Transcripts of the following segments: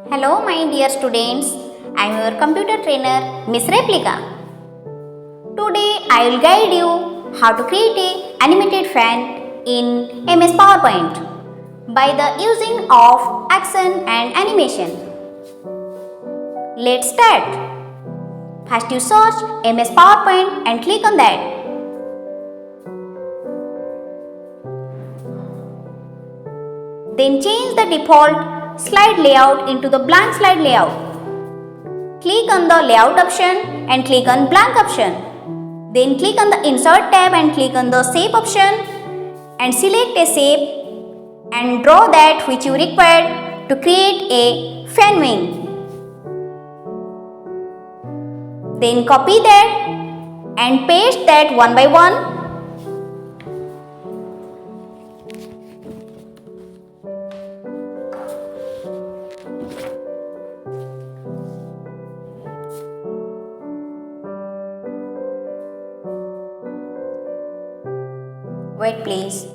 Hello my dear students, I am your computer trainer Miss Replica. Today I will guide you how to create a animated fan in MS PowerPoint by the using of action and animation. Let's start. First you search MS PowerPoint and click on that. Then change the default slide layout into the blank slide layout. Click on the layout option and click on blank option. Then click on the insert tab and click on the shape option and select a shape and draw that which you require to create a fan wing. Then copy that and paste that one by one. Wait please.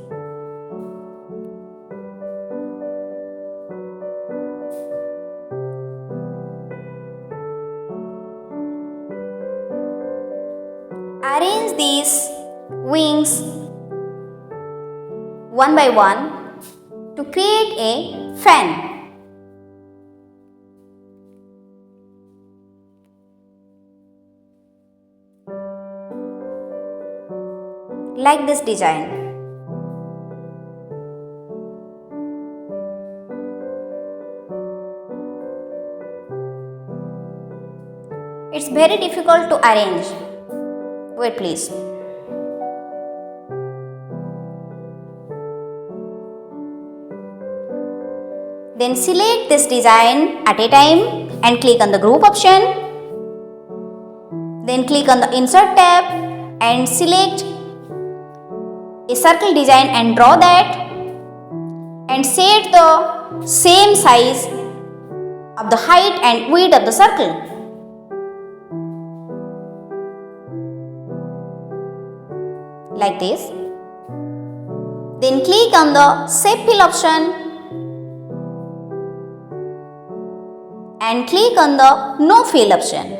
Arrange these wings one by one to create a fan. Like this design. It's very difficult to arrange. Wait please. Then select this design at a time and click on the group option. Then click on the insert tab and select a circle design and draw that and set the same size of the height and width of the circle. Like this. Then click on the shape fill option and click on the no fill option.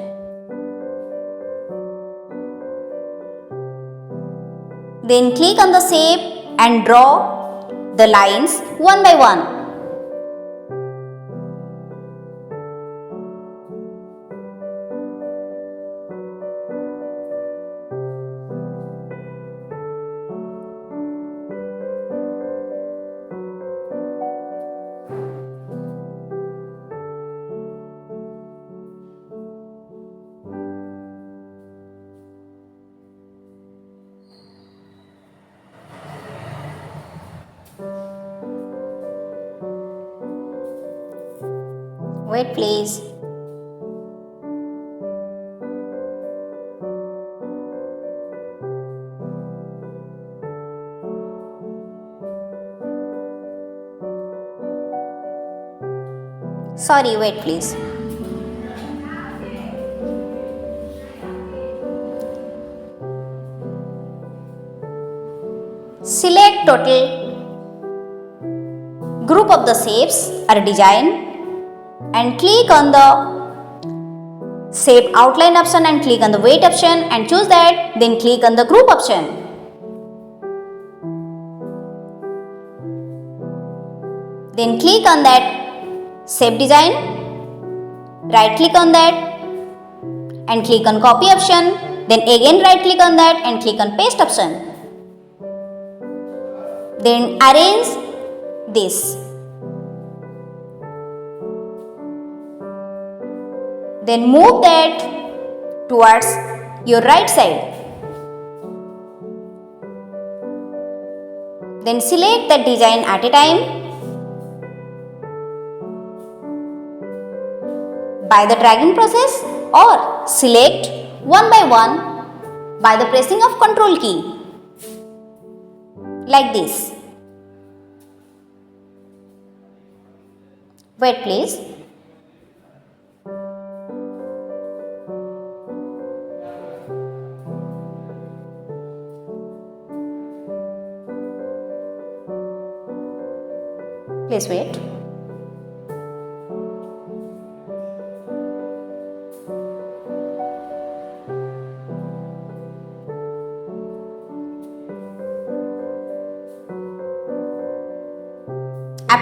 Then click on the shape and draw the lines one by one. Wait please. Sorry, wait please. Select total group of the shapes or design and click on the shape outline option and click on the weight option and choose that. Then click on the group option. Then click on that shape design. Right click on that and click on copy option. Then again right click on that and click on paste option. Then arrange this. Then move that towards your right side. Then select the design at a time by the dragging process or select one by one by the pressing of Ctrl key. Like this. Wait please. Please wait.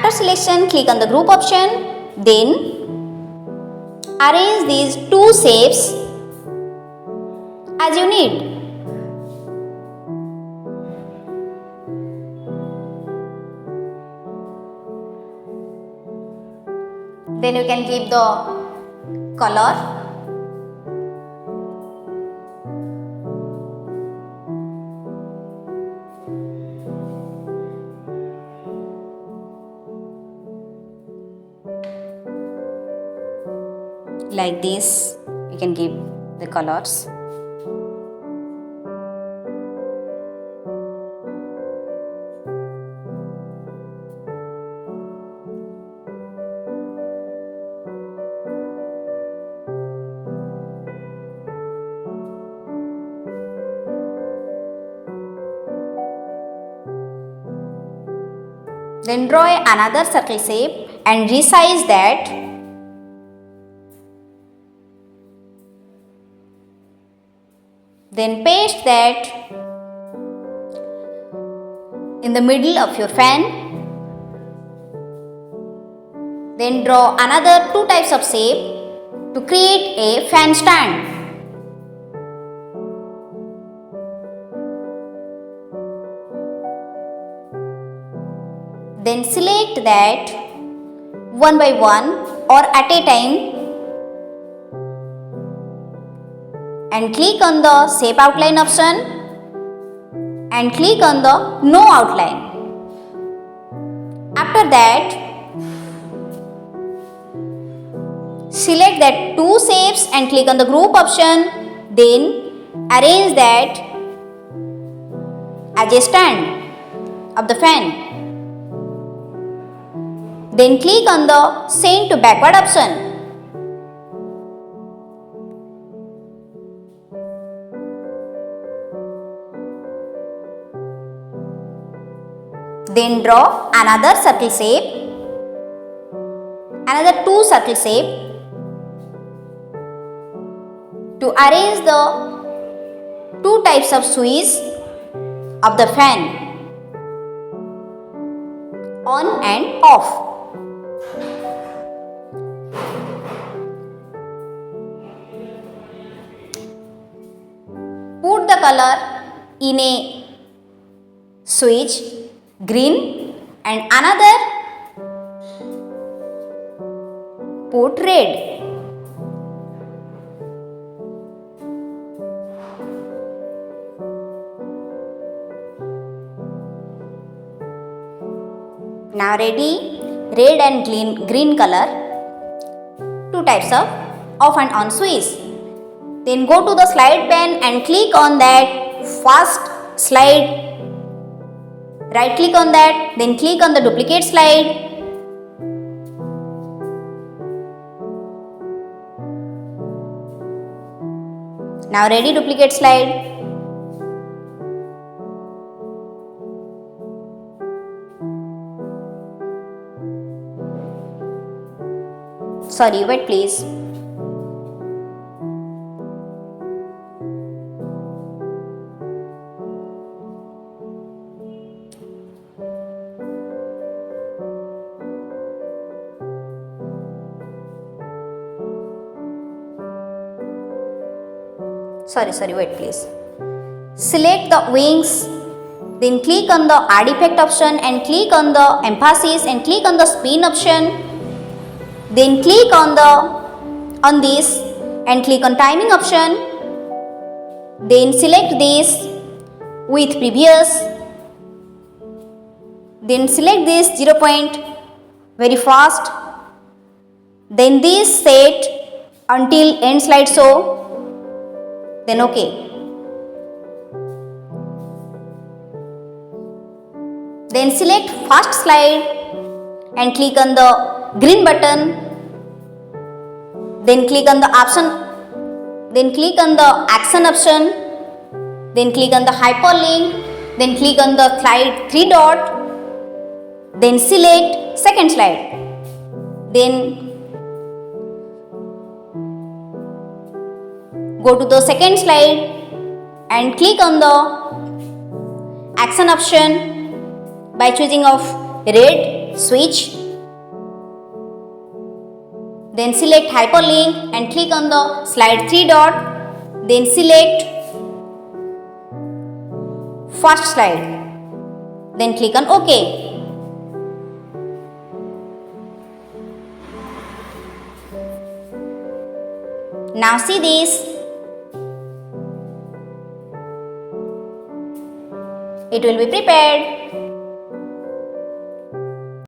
After selection, click on the group option. Then arrange these two shapes as you need. Then you can give the color. Like this, you can give the colors. Then draw another circle shape and resize that. Then paste that in the middle of your fan. Then draw another two types of shape to create a fan stand. Then select that one by one or at a time and click on the shape outline option and click on the no outline. After that, select that two shapes and click on the group option. Then arrange that as a stand of the fan. Then click on the send to backward option. Then draw another circle shape, another two circle shape to arrange the two types of switch of the fan, on and off. Put the color in a switch, green, and another put red. Now ready red and green color, two types of off and on switch. Then go to the slide pane and click on that first slide. Right click on that, then click on the duplicate slide. Now ready duplicate slide. Sorry, wait please. Sorry, wait please. Select the wings, then click on the add effect option and click on the emphasis and click on the spin option. Then click on this and click on timing option. Then select this with previous. Then select this 0 point very fast. Then this set until end slide show. Then OK. Then select fast slide and click on the green button. Then click on the option. Then click on the action option. Then click on the hyperlink. Then click on the slide 3 dot. Then select second slide. Then go to the second slide and click on the action option by choosing of red. switch. Then select hyperlink and click on the slide 3 dot. Then select first slide. Then click on OK. Now see this. It will be prepared.